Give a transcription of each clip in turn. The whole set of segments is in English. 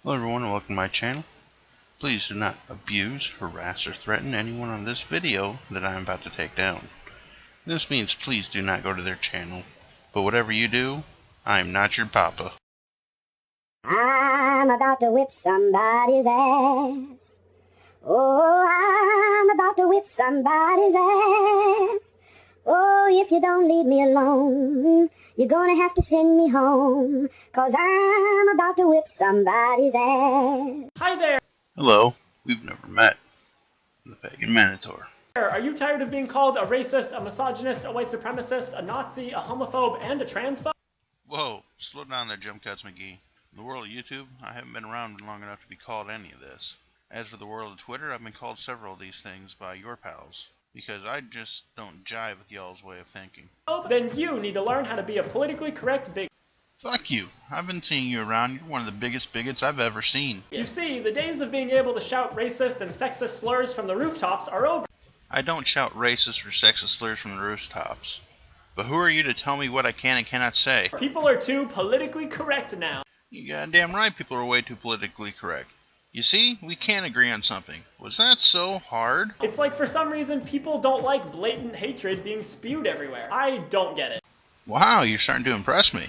Hello everyone and welcome to my channel. Please do not abuse, harass, or threaten anyone on this video that I am about to take down. This means please do not go to their channel. But whatever you do, I am not your papa. I'm about to whip somebody's ass. Oh, I'm about to whip somebody's ass. Oh, if you don't leave me alone, you're gonna have to send me home, 'cause I'm about to whip somebody's ass. Hi there! Hello, we've never met. I'm the Pagan Minotaur. Are you tired of being called a racist, a misogynist, a white supremacist, a Nazi, a homophobe, and a transphobe? Whoa, slow down there, Jump Cuts McGee. In the world of YouTube, I haven't been around long enough to be called any of this. As for the world of Twitter, I've been called several of these things by your pals, because I just don't jive with y'all's way of thinking. Then you need to learn how to be a politically correct bigot. Fuck you. I've been seeing you around. You're one of the biggest bigots I've ever seen. You see, the days of being able to shout racist and sexist slurs from the rooftops are over. I don't shout racist or sexist slurs from the rooftops. But who are you to tell me what I can and cannot say? People are too politically correct now. You goddamn right people are way too politically correct. You see, we can't agree on something. Was that so hard? It's like for some reason people don't like blatant hatred being spewed everywhere. I don't get it. Wow, you're starting to impress me.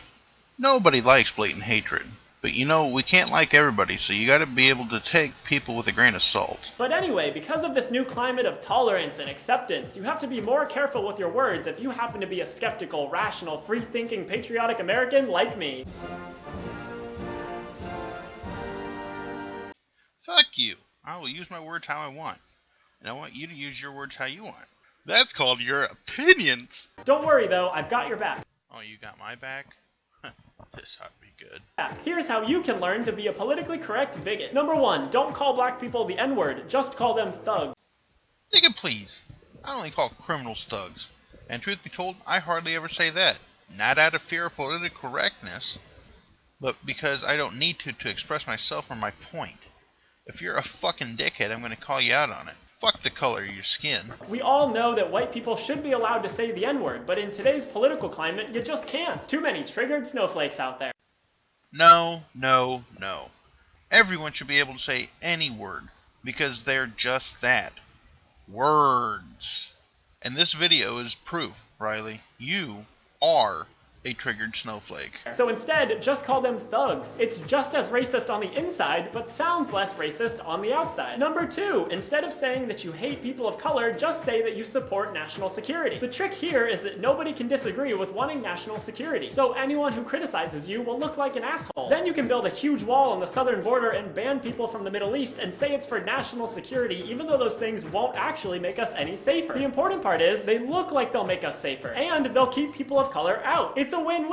Nobody likes blatant hatred. But you know, we can't like everybody, so you gotta be able to take people with a grain of salt. But anyway, because of this new climate of tolerance and acceptance, you have to be more careful with your words if you happen to be a skeptical, rational, free-thinking, patriotic American like me. Fuck you. I will use my words how I want. And I want you to use your words how you want. That's called your opinions. Don't worry though, I've got your back. Oh, you got my back? This ought to be good. Here's how you can learn to be a politically correct bigot. Number 1, don't call black people the N-word, just call them thugs. Nigga, please. I only call criminals thugs. And truth be told, I hardly ever say that. Not out of fear of political correctness, but because I don't need to express myself or my point. If you're a fucking dickhead, I'm gonna call you out on it. Fuck the color of your skin. We all know that white people should be allowed to say the N-word, but in today's political climate, you just can't. Too many triggered snowflakes out there. No, no, no. Everyone should be able to say any word, because they're just that. Words. And this video is proof, Riley. You are a triggered snowflake. So instead, just call them thugs. It's just as racist on the inside, but sounds less racist on the outside. Number 2, instead of saying that you hate people of color, just say that you support national security. The trick here is that nobody can disagree with wanting national security, so anyone who criticizes you will look like an asshole. Then you can build a huge wall on the southern border and ban people from the Middle East and say it's for national security, even though those things won't actually make us any safer. The important part is, they look like they'll make us safer, and they'll keep people of color out. It's a win-win.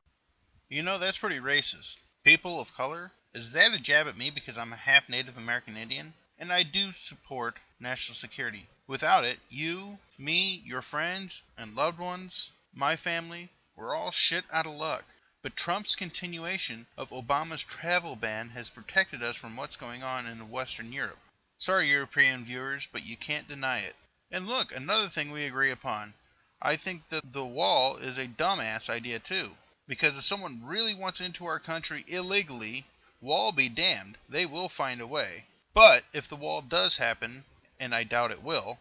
You know, that's pretty racist. People of color? Is that a jab at me because I'm a half Native American Indian? And I do support national security. Without it, you, me, your friends, and loved ones, my family, we're all shit out of luck. But Trump's continuation of Obama's travel ban has protected us from what's going on in Western Europe. Sorry, European viewers, but you can't deny it. And look, another thing we agree upon. I think that the wall is a dumbass idea too. Because if someone really wants into our country illegally, wall be damned, they will find a way. But if the wall does happen, and I doubt it will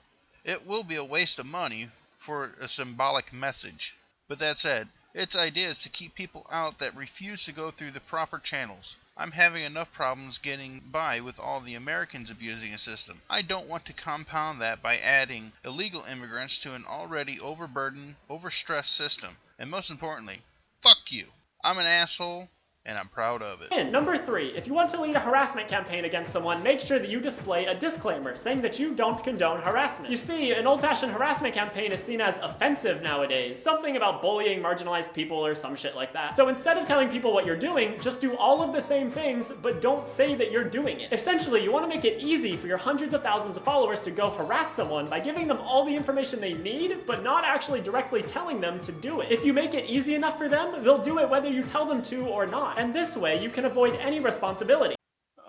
be a waste of money for a symbolic message. But that said, its idea is to keep people out that refuse to go through the proper channels. I'm having enough problems getting by with all the Americans abusing a system. I don't want to compound that by adding illegal immigrants to an already overburdened, overstressed system. And most importantly, fuck you. I'm an asshole, and I'm proud of it. And number 3, if you want to lead a harassment campaign against someone, make sure that you display a disclaimer saying that you don't condone harassment. You see, an old-fashioned harassment campaign is seen as offensive nowadays. Something about bullying marginalized people or some shit like that. So instead of telling people what you're doing, just do all of the same things, but don't say that you're doing it. Essentially, you want to make it easy for your hundreds of thousands of followers to go harass someone by giving them all the information they need, but not actually directly telling them to do it. If you make it easy enough for them, they'll do it whether you tell them to or not. And this way, you can avoid any responsibility.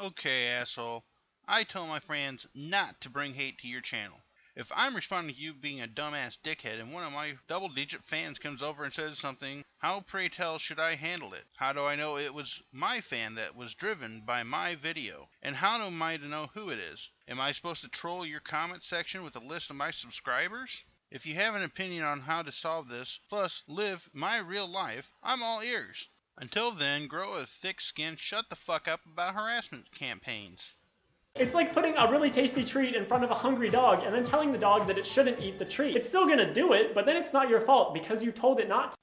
Okay, asshole. I tell my friends not to bring hate to your channel. If I'm responding to you being a dumbass dickhead and one of my double-digit fans comes over and says something, how pray tell should I handle it? How do I know it was my fan that was driven by my video? And how am I to know who it is? Am I supposed to troll your comment section with a list of my subscribers? If you have an opinion on how to solve this, plus live my real life, I'm all ears. Until then, grow a thick skin, shut the fuck up about harassment campaigns. It's like putting a really tasty treat in front of a hungry dog and then telling the dog that it shouldn't eat the treat. It's still gonna do it, but then it's not your fault because you told it not to.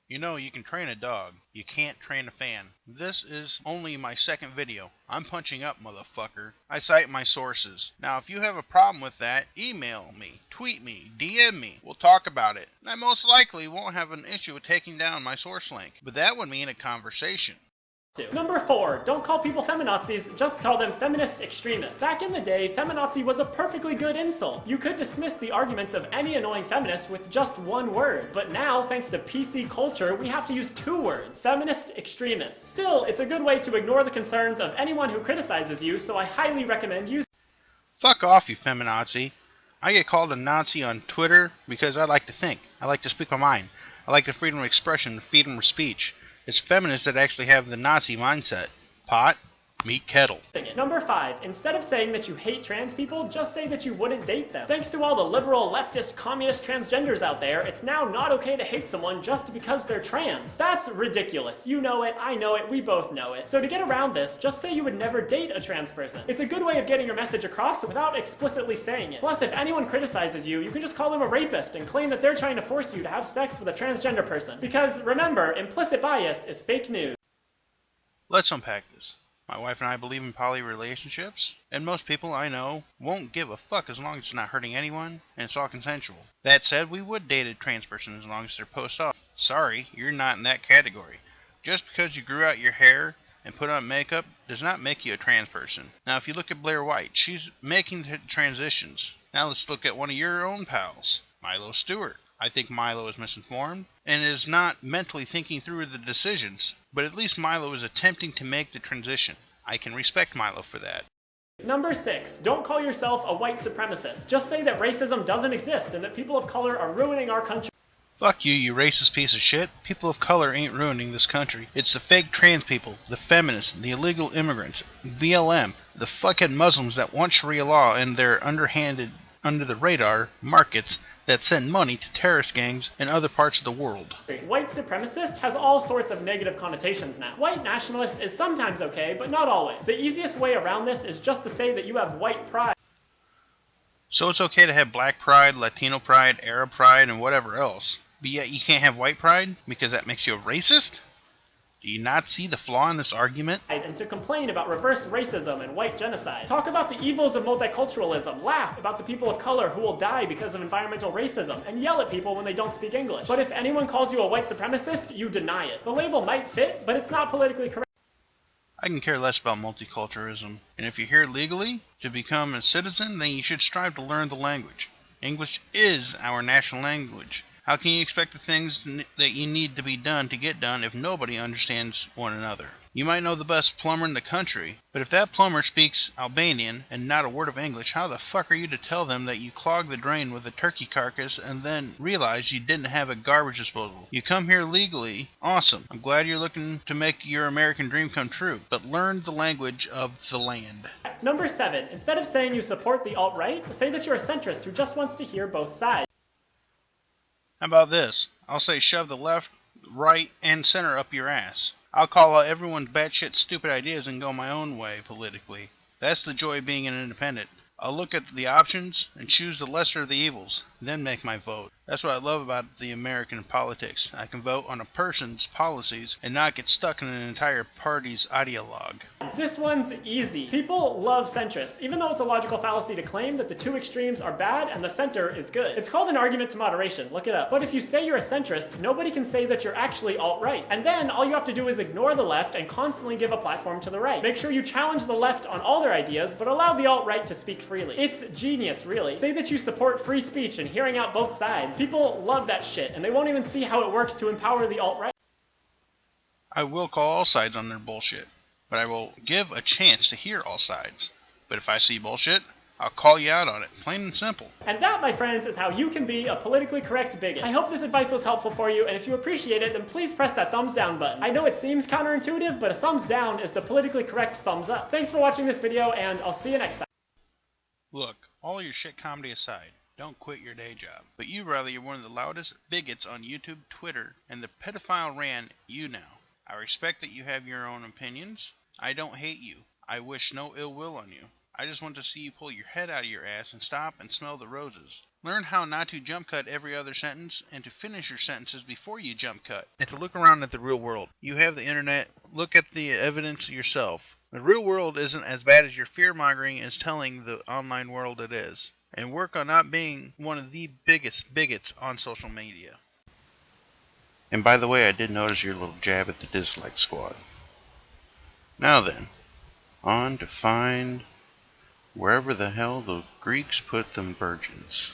You know, you can train a dog. You can't train a fan. This is only my second video. I'm punching up, motherfucker. I cite my sources. Now, if you have a problem with that, email me, tweet me, DM me. We'll talk about it. And I most likely won't have an issue with taking down my source link, but that would mean a conversation. Number 4, don't call people feminazis, just call them feminist extremists. Back in the day, feminazi was a perfectly good insult. You could dismiss the arguments of any annoying feminist with just one word. But now, thanks to PC culture, we have to use 2 words. Feminist extremists. Still, it's a good way to ignore the concerns of anyone who criticizes you, so I highly recommend using. Fuck off, you feminazi. I get called a Nazi on Twitter because I like to think. I like to speak my mind. I like the freedom of expression, the freedom of speech. It's feminists that actually have the Nazi mindset. Pot, meat kettle. Number 5, instead of saying that you hate trans people, just say that you wouldn't date them. Thanks to all the liberal, leftist, communist transgenders out there, it's now not okay to hate someone just because they're trans. That's ridiculous. You know it, I know it, we both know it. So to get around this, just say you would never date a trans person. It's a good way of getting your message across without explicitly saying it. Plus, if anyone criticizes you, you can just call them a rapist and claim that they're trying to force you to have sex with a transgender person. Because remember, implicit bias is fake news. Let's unpack this. My wife and I believe in poly relationships, and most people I know won't give a fuck as long as it's not hurting anyone and it's all consensual. That said, we would date a trans person as long as they're post-op. Sorry, you're not in that category. Just because you grew out your hair and put on makeup does not make you a trans person. Now, if you look at Blair White, she's making transitions. Now let's look at one of your own pals, Milo Stewart. I think Milo is misinformed and is not mentally thinking through the decisions, but at least Milo is attempting to make the transition. I can respect Milo for that. Number 6, don't call yourself a white supremacist. Just say that racism doesn't exist and that people of color are ruining our country. Fuck you, you racist piece of shit. People of color ain't ruining this country. It's the fake trans people, the feminists, the illegal immigrants, BLM, the fucking Muslims that want Sharia law in their underhanded, under-the-radar markets that send money to terrorist gangs in other parts of the world. White supremacist has all sorts of negative connotations now. White nationalist is sometimes okay, but not always. The easiest way around this is just to say that you have white pride. So it's okay to have black pride, Latino pride, Arab pride, and whatever else, but yet you can't have white pride because that makes you a racist? Do you not see the flaw in this argument? And to complain about reverse racism and white genocide. Talk about the evils of multiculturalism. Laugh about the people of color who will die because of environmental racism. And yell at people when they don't speak English. But if anyone calls you a white supremacist, you deny it. The label might fit, but it's not politically correct. I can care less about multiculturalism. And if you're here legally to become a citizen, then you should strive to learn the language. English is our national language. How can you expect the things that you need to be done to get done if nobody understands one another? You might know the best plumber in the country, but if that plumber speaks Albanian and not a word of English, how the fuck are you to tell them that you clogged the drain with a turkey carcass and then realize you didn't have a garbage disposal? You come here legally, awesome. I'm glad you're looking to make your American dream come true, but learn the language of the land. Number 7, instead of saying you support the alt-right, say that you're a centrist who just wants to hear both sides. How about this? I'll say shove the left, right, and center up your ass. I'll call out everyone's batshit stupid ideas and go my own way politically. That's the joy of being an independent. I'll look at the options and choose the lesser of the evils, then make my vote. That's what I love about the American politics. I can vote on a person's policies and not get stuck in an entire party's ideologue. This one's easy. People love centrists, even though it's a logical fallacy to claim that the two extremes are bad and the center is good. It's called an argument to moderation, look it up. But if you say you're a centrist, nobody can say that you're actually alt-right. And then all you have to do is ignore the left and constantly give a platform to the right. Make sure you challenge the left on all their ideas, but allow the alt-right to speak freely. It's genius, really. Say that you support free speech and hearing out both sides. People love that shit, and they won't even see how it works to empower the alt-right. I will call all sides on their bullshit, but I will give a chance to hear all sides. But if I see bullshit, I'll call you out on it, plain and simple. And that, my friends, is how you can be a politically correct bigot. I hope this advice was helpful for you, and if you appreciate it, then please press that thumbs down button. I know it seems counterintuitive, but a thumbs down is the politically correct thumbs up. Thanks for watching this video, and I'll see you next time. Look, all your shit comedy aside, don't quit your day job. But you, rather, you're one of the loudest bigots on YouTube, Twitter, and the pedophile ran you now. I respect that you have your own opinions. I don't hate you. I wish no ill will on you. I just want to see you pull your head out of your ass and stop and smell the roses. Learn how not to jump cut every other sentence and to finish your sentences before you jump cut. And to look around at the real world. You have the internet. Look at the evidence yourself. The real world isn't as bad as your fear-mongering is telling the online world it is. And work on not being one of the biggest bigots on social media. And by the way, I did notice your little jab at the dislike squad. Now then, on to find wherever the hell the Greeks put them virgins.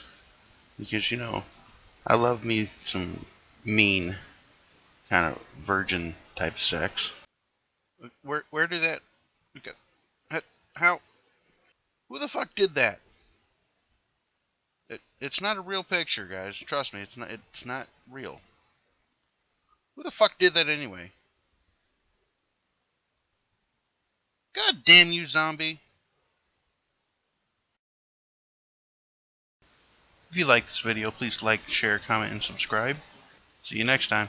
Because, you know, I love me some mean kind of virgin type sex. Where did that... Okay, how... Who the fuck did that? It's not a real picture, guys. Trust me, it's not real. Who the fuck did that anyway? God damn you, zombie. If you like this video, please like, share, comment, and subscribe. See you next time.